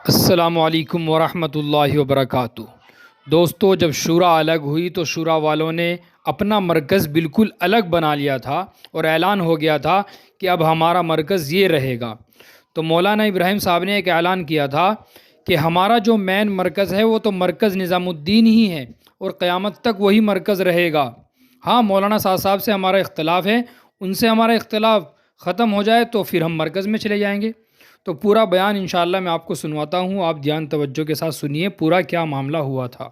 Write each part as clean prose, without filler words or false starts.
السلام علیکم ورحمۃ اللہ وبرکاتہ۔ دوستو، جب شورا الگ ہوئی تو شورا والوں نے اپنا مرکز بالکل الگ بنا لیا تھا اور اعلان ہو گیا تھا کہ اب ہمارا مرکز یہ رہے گا۔ تو مولانا ابراہیم صاحب نے ایک اعلان کیا تھا کہ ہمارا جو مین مرکز ہے وہ تو مرکز نظام الدین ہی ہے اور قیامت تک وہی مرکز رہے گا۔ ہاں، مولانا صاحب سے ہمارا اختلاف ہے، ان سے ہمارا اختلاف ختم ہو جائے تو پھر ہم مرکز میں چلے جائیں گے۔ تو پورا بیان انشاءاللہ میں آپ کو سنواتا ہوں، آپ دھیان توجہ کے ساتھ سنیے پورا کیا معاملہ ہوا تھا۔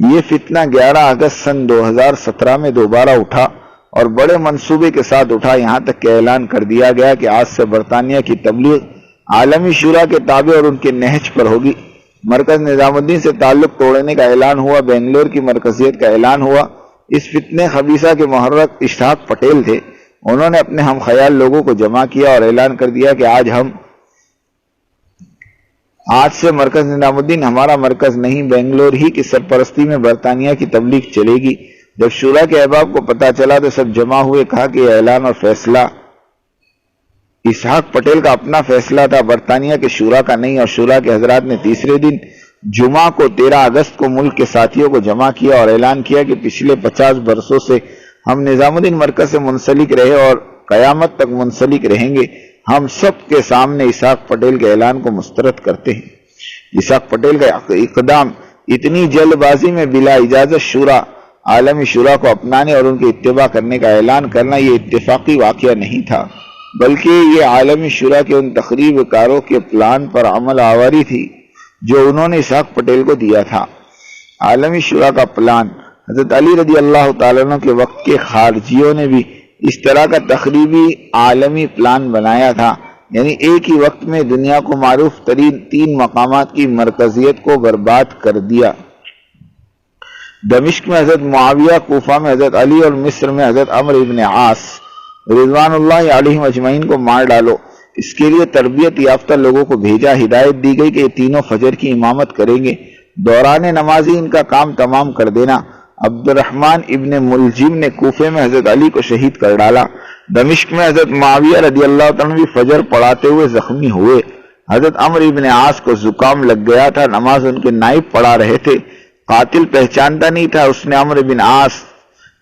یہ فتنہ 11 اگست سن 2017 میں دوبارہ اٹھا اور بڑے منصوبے کے ساتھ اٹھا، یہاں تک کہ اعلان کر دیا گیا کہ آج سے برطانیہ کی تبلیغ عالمی شورا کے تابع اور ان کے نہج پر ہوگی۔ مرکز نظام الدین سے تعلق توڑنے کا اعلان ہوا، بنگلور کی مرکزیت کا اعلان ہوا۔ اس فتنہ خبیثہ کے محرک اشتاق پٹیل تھے، انہوں نے اپنے ہم خیال لوگوں کو جمع کیا اور اعلان کر دیا کہ آج سے مرکز نظام الدین ہمارا مرکز نہیں، بنگلور ہی کی سرپرستی میں برطانیہ کی تبلیغ چلے گی۔ جب شورا کے احباب کو پتہ چلا تو سب جمع ہوئے، کہا کہ یہ اعلان اور فیصلہ اسحاق پٹیل کا اپنا فیصلہ تھا، برطانیہ کے شورا کا نہیں۔ اور شورا کے حضرات نے تیسرے دن جمعہ کو 13 اگست کو ملک کے ساتھیوں کو جمع کیا اور اعلان کیا کہ پچھلے 50 برسوں سے ہم نظام الدین مرکز سے منسلک رہے اور قیامت تک منسلک رہیں گے۔ ہم سب کے سامنے اسحاق پٹیل کے اعلان کو مسترد کرتے ہیں۔ اسحاق پٹیل کا اقدام اتنی جلد بازی میں بلا اجازت عالمی شورا کو اپنانے اور ان کی اتباع کرنے کا اعلان کرنا یہ اتفاقی واقعہ نہیں تھا، بلکہ یہ عالمی شورا کے ان تخریب کاروں کے پلان پر عمل آوری تھی جو انہوں نے اسحاق پٹیل کو دیا تھا۔ عالمی شورا کا پلان حضرت علی رضی اللہ تعالیٰ عنہ کے وقت کے خارجیوں نے بھی اس طرح کا تخریبی عالمی پلان بنایا تھا، یعنی ایک ہی وقت میں دنیا کو معروف ترین 3 مقامات کی مرکزیت کو برباد کر دیا۔ دمشق میں حضرت معاویہ، کوفہ میں حضرت علی اور مصر میں حضرت عمرو ابن عاص رضوان اللہ علیہم اجمعین کو مار ڈالو۔ اس کے لیے تربیت یافتہ لوگوں کو بھیجا، ہدایت دی گئی کہ یہ تینوں فجر کی امامت کریں گے، دوران نمازی ان کا کام تمام کر دینا۔ عبد الرحمن ابن ملجم نے کوفے میں حضرت علی کو شہید کر ڈالا۔ دمشق میں حضرت معاویہ رضی اللہ عنہ بھی فجر پڑھاتے ہوئے زخمی ہوئے۔ حضرت عمرو ابن عاص کو زکام لگ گیا تھا، نماز ان کے نائب پڑھا رہے تھے، قاتل پہچانتا نہیں تھا، اس نے عمرو ابن عاص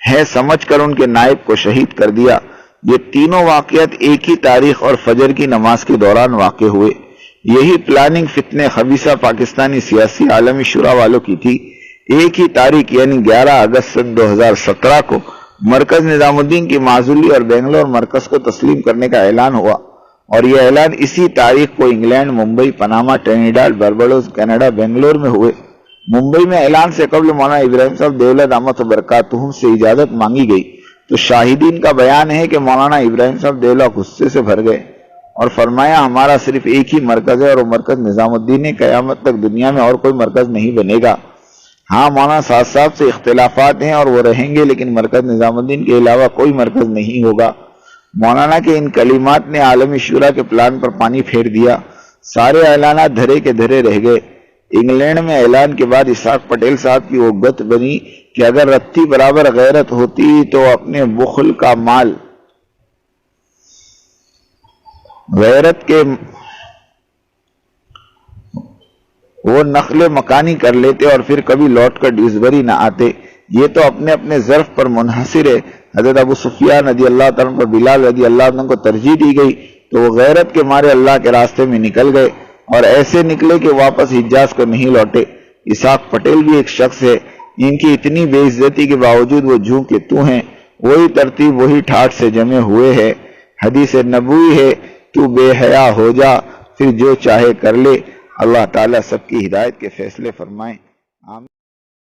ہے سمجھ کر ان کے نائب کو شہید کر دیا۔ یہ تینوں واقعات ایک ہی تاریخ اور فجر کی نماز کے دوران واقع ہوئے۔ یہی پلاننگ فتنہ خبیثہ پاکستانی سیاسی عالمی شورا والوں کی تھی۔ ایک ہی تاریخ یعنی 11 اگست سن 2017 کو مرکز نظام الدین کی معزولی اور بنگلور مرکز کو تسلیم کرنے کا اعلان ہوا، اور یہ اعلان اسی تاریخ کو England, Mumbai, Panama, Trinidad, Barbados, Canada, Bangalore میں ہوئے۔ ممبئی میں اعلان سے قبل مولانا ابراہیم صاحب دولت دامت برکاتہم سے اجازت مانگی گئی تو شاہدین کا بیان ہے کہ مولانا ابراہیم صاحب دولہ غصے سے بھر گئے اور فرمایا ہمارا صرف ایک ہی مرکز ہے اور وہ مرکز نظام الدین ہے، قیامت تک دنیا میں اور کوئی مرکز نہیں بنے گا۔ ہاں، مولانا صاحب سے اختلافات ہیں اور وہ رہیں گے، لیکن مرکز نظام الدین کے علاوہ کوئی مرکز نہیں ہوگا۔ مولانا کے ان کلمات نے عالمی شورا کے پلان پر پانی پھیر دیا، سارے اعلانات دھرے کے دھرے رہ گئے۔ انگلینڈ میں اعلان کے بعد اسحاق پٹیل صاحب کی وہ گت بنی کہ اگر رتی برابر غیرت ہوتی تو اپنے بخل کا مال غیرت کے وہ نقل مکانی کر لیتے اور پھر کبھی لوٹ کر ڈیوزبری نہ آتے۔ یہ تو اپنے اپنے ظرف پر منحصر ہے۔ حضرت ابو سفیان رضی اللہ تعالیٰ پر بلال رضی اللہ عنہ کو ترجیح دی گئی تو وہ غیرت کے مارے اللہ کے راستے میں نکل گئے اور ایسے نکلے کہ واپس حجاز کو نہیں لوٹے۔ اسحاق پٹیل بھی ایک شخص ہے، ان کی اتنی بے عزتی کے باوجود وہ جوں کہ تو ہیں، وہی ترتیب وہی ٹھاٹ سے جمے ہوئے ہے۔ حدیث نبوی ہے، تو بے حیا ہو جا پھر جو چاہے کر لے۔ اللہ تعالیٰ سب کی ہدایت کے فیصلے فرمائیں، آمین۔